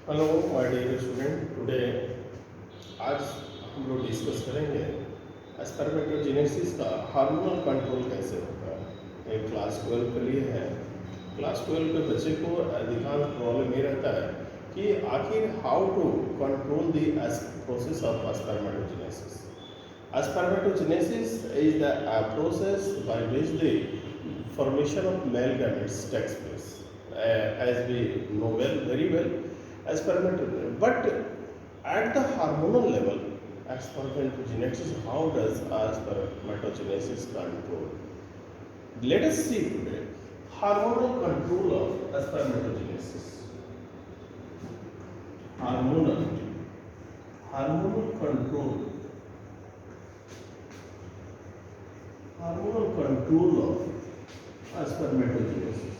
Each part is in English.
Hello my dear student. Today आज हम लोग डिस्कस करेंगे स्पर्मेटोजेनेसिस का हार्मोनल कंट्रोल कैसे होता है। एक क्लास 12 के लिए है। क्लास 12 के बच्चे को अधिकांश प्रॉब्लम ये रहता है कि आखिर how to control the process of spermatogenesis. Spermatogenesis is the process by which the formation of male gametes takes place. As we know very well, but at the hormonal level, spermatogenesis, how does spermatogenesis control? Let us see today hormonal control of spermatogenesis. Hormonal, hormonal control, hormonal control of spermatogenesis.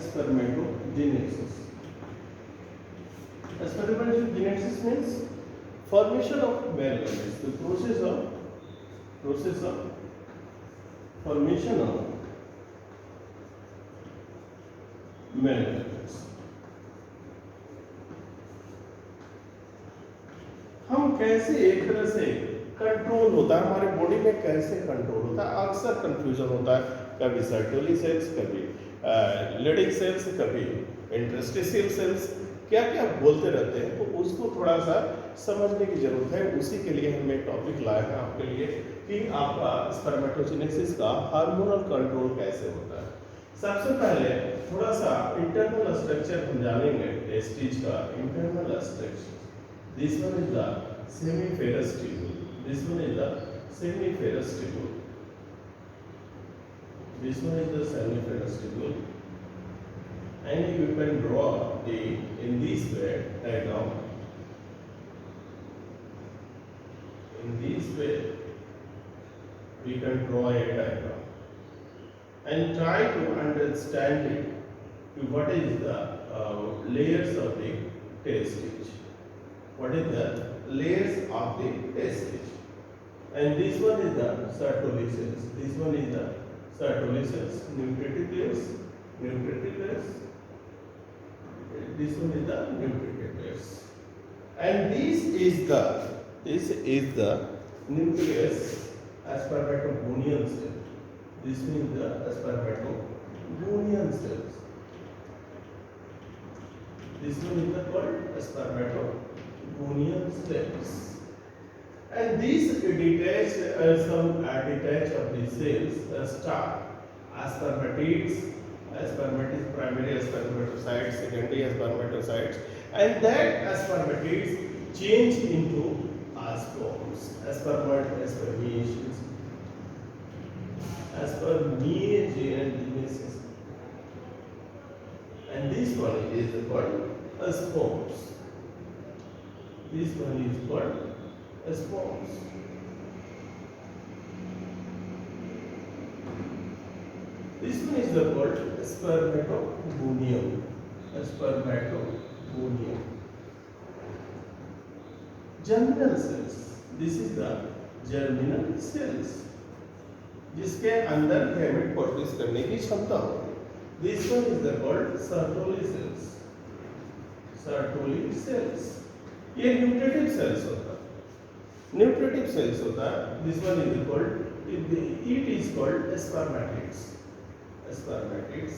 Spermatogenesis. Spermatogenesis means formation of male gametes. The process of formation of male gametes. हम कैसे एक तरह से control होता है हमारे body में, कैसे कंट्रोल होता है, अक्सर कंफ्यूजन होता है। कभी सर्टोली सेल्स, कभी लेडिंग सेल्स, कभी इंटरस्टिशियल सेल्स, क्या क्या बोलते रहते हैं। तो उसको थोड़ा सा समझने की जरूरत है। उसी के लिए हम एक टॉपिक लाए हैं आपके लिए कि आपका स्पर्मेटोजेनेसिस का हार्मोनल कंट्रोल कैसे होता है। सबसे पहले थोड़ा सा इंटरनल स्ट्रक्चर हम जानेंगे टेस्टिज का। Internal structure, this one is the semiferous tubule. This one is the semiferous tubule. This one is the semiferous tubule. And you can draw the in this way diagram. In this way, we can draw a diagram and try to understand it. What is the layers of the testis? What is the layers of the testis? And this one is the Sertoli cells. This one is the Sertoli cells. Nucleated layers. Nucleated layers. This one is the nucleated layers. And this is the nucleus spermatogonial cell. This is the spermatogonial cells. This one is the called spermatogonial cells. And these detach detach of the cells start spermatids, spermatids, primary spermatocytes, secondary spermatocytes, and that spermatids change into sperms, spermiations, spermiogenesis, and this one is called sperms. This one is called sperms. This one is the called spermatogonium. Spermatogonium. Germinal cells. This is the germinal cells, जिसके अंदर gamete produce करने की क्षमता होती है. This one is the called Sertoli cells. Sertoli cells. ये nutritive sales होता है. न्यूट्रिटिव सेल्स होता है. This one is called, it is called spermatids. Spermatids.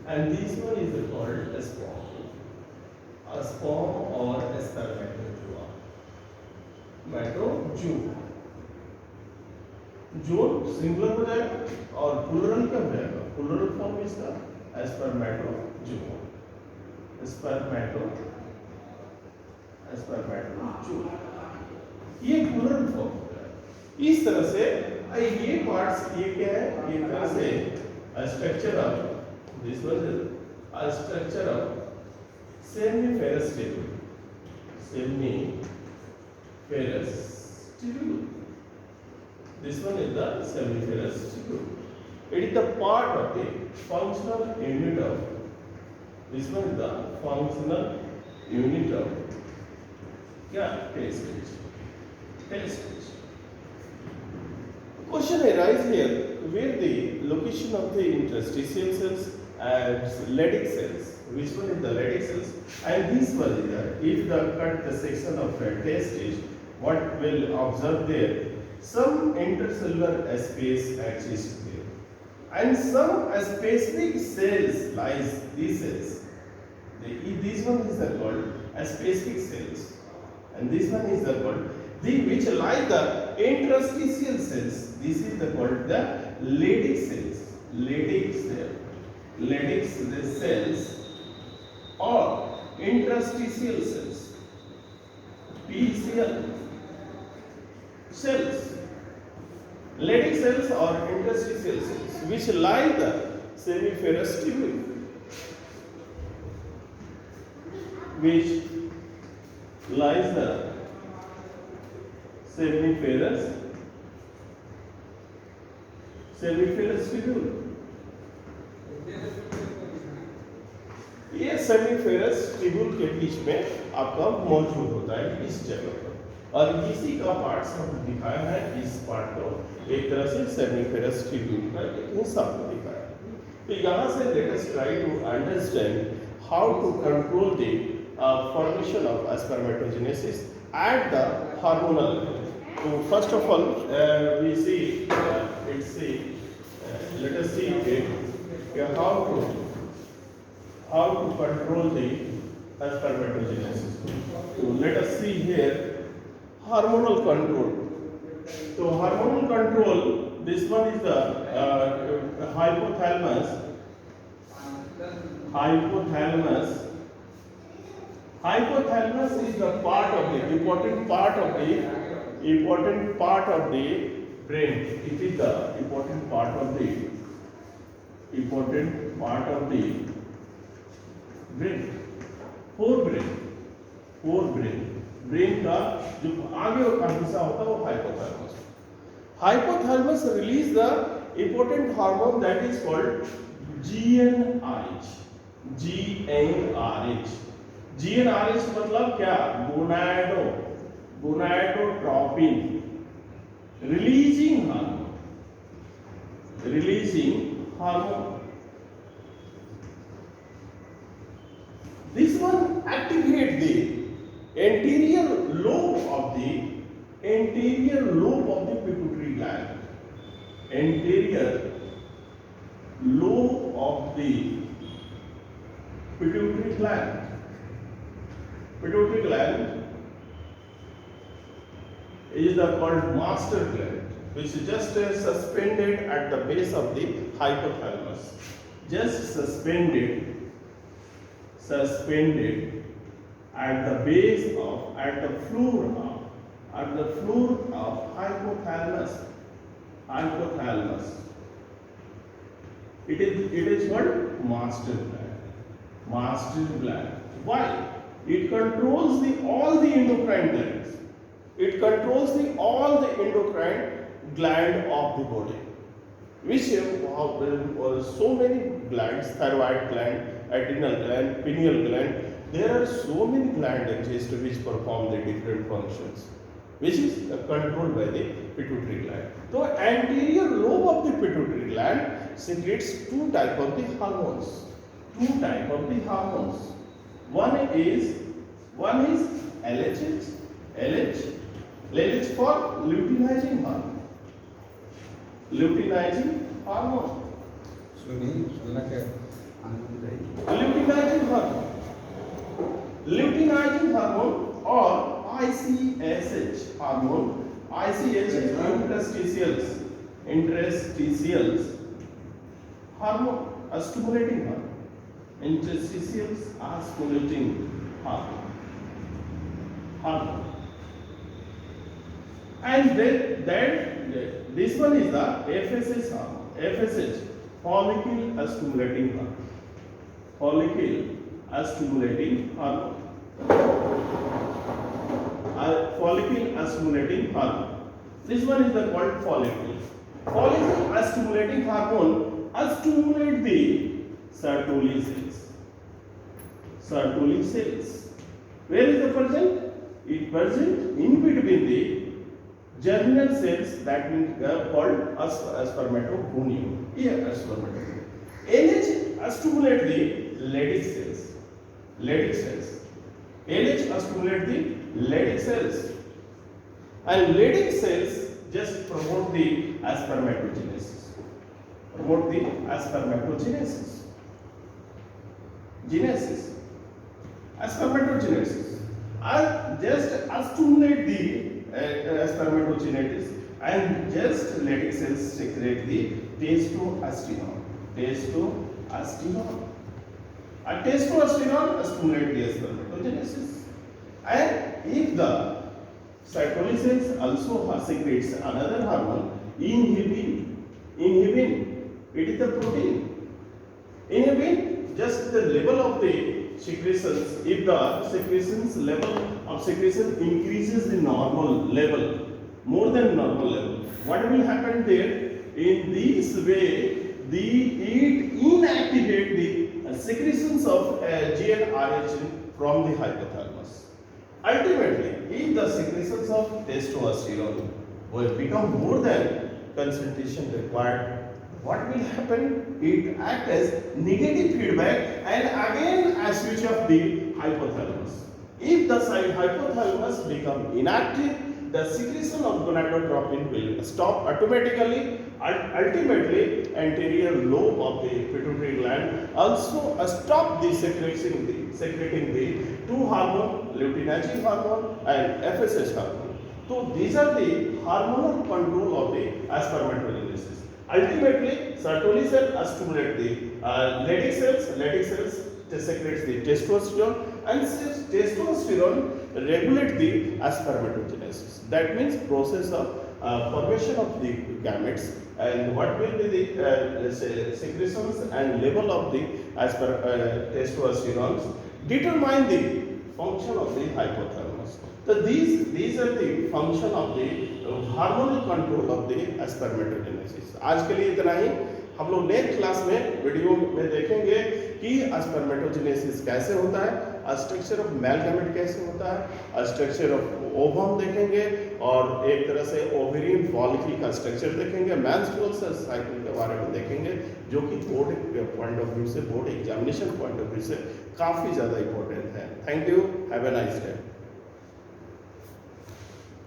And this one is called sperm. A sperm or spermatozoa. Matozoa. Zone singular हो जाएगा और plural क्या हो जाएगा? प्लूरल फॉर्म इसका स्पर्मेटोजोआ. स्पर्मेटोजोआ ये प्लूरल फॉर्म होता है. इस तरह से ये पार्ट्स, ये क्या है? ये तरह से structure of this was structure of seminiferous tubule. Seminiferous tubule. This one is the semiferous tubule. It is the part of the functional unit of. This one is the functional unit of क्या? Testis. Testis. Question arises here where the location of the interstitial cells and Leydig cells. Which one is the Leydig cells? And this one is that if the cut the section of the testis, what will observe there? Some intercellular space exists there, and some specific cells lies these cells. This one is the called as specific cells, and this one is the called the which lie the interstitial cells. This is the called the Leydig cells. Leydig cells or interstitial cells. PCL cells. Leydig cells or interstitial cells which lie the semiferous tubule, which lies the semiferous tubule. ये सेमीफेरस tubule के बीच में आपका मौजूद होता है इस जगह पर, और इसी का पार्ट हम दिखाया है। इस पार्ट को एक तरह से सेमीफेरस ट्यूबुल का एक हिस्सा को दिखाया है। तो यहाँ से let us try to understand how to control the formation of spermatogenesis at the hormonal level. So first of all, we see let us see how to control the spermatogenesis. So let us see here hormonal control. So hormonal control, this one is the hypothalamus. Hypothalamus is the part of the important part of the brain. It is the important part of the brain. Brain का जो आगे का हिस्सा होता है वो hypothalamus. Hypothalamus release the important hormone that is called GnRH. GnRH मतलब क्या? Gonadotropin releasing hormone. This one activate the anterior lobe of the pituitary gland. Anterior lobe of the pituitary gland. Pituitary gland is the called master gland, which is just suspended at the base of the hypothalamus. Just suspended at the base of at the floor of hypothalamus. It is called master gland. Why? It controls all the endocrine glands. It controls all the endocrine gland of the body, which have so many glands: thyroid gland, adrenal gland, pineal gland. There are so many glands exist which perform the different functions, which is controlled by the pituitary gland. So anterior lobe of the pituitary gland secretes two types of the hormones. One is LH for luteinizing hormone. Luteinizing hormone or ICSH hormone. ICSH interstitials hormone, a stimulating hormone. Interstitials are stimulating hormone. And then this one is the FSH hormone. FSH, follicle stimulating hormone. Follicle stimulating hormone. This one is the called follicle. Follicle stimulating hormone stimulate the Sertoli cells. Where is the present? It present in between the germinal cells, that means called as spermatogonium. Here spermatogonium. LH stimulate the Leydig cells. Leydig cells. LH stimulate the Leydig cells, and Leydig cells just promote the spermatogenesis. Promote the spermatogenesis. Genesis. Spermatogenesis. And just stimulate the spermatogenesis, and just Leydig cells secrete the testosterone. Testosterone. A testosterone stimulate the spermatogenesis. And if the Sertoli cells also secretes another hormone, inhibin. Inhibin, it is the protein. Inhibin, just the level of the secretions. If the secretions level of secretion increases the normal level, more than normal level, what will happen there? In this way, it inactivate the secretions of GnRH from the hypothalamus. Ultimately, if the secretions of testosterone will become more than concentration required, what will happen? It acts as negative feedback and again a switch off the hypothalamus. If the hypothalamus become inactive, the secretion of gonadotropin will stop automatically. Ultimately, anterior lobe of the pituitary gland also stop the secreting the two hormone, luteinizing hormone and FSH hormone. So these are the hormonal control of the spermatogenesis. Ultimately, Sertoli cell stimulate the Leydig cells. Leydig cells secretes the testosterone, and testosterone regulate the spermatogenesis. That means process of formation of the gametes, and what will be the secretions and level of the testosterone determine the function of the hypothalamus. So these are the function of the hormonal control of the spermatogenesis. आज के लिए इतना ही। हम लोग next class में video में देखेंगे कि स्पर्मेटोजेनेसिस कैसे होता है, स्ट्रक्चर ऑफ मेल गैमेट कैसे होता है, स्ट्रक्चर ऑफ ओवम देखेंगे, और एक तरह से ओवेरियन फॉलिकल का स्ट्रक्चर देखेंगे, मेंस्ट्रुअल साइकिल के बारे में देखेंगे, जो कि बोर्ड पॉइंट ऑफ व्यू से, board examination point of view से काफ़ी ज़्यादा इंपॉर्टेंट है। Thank you, have a nice day.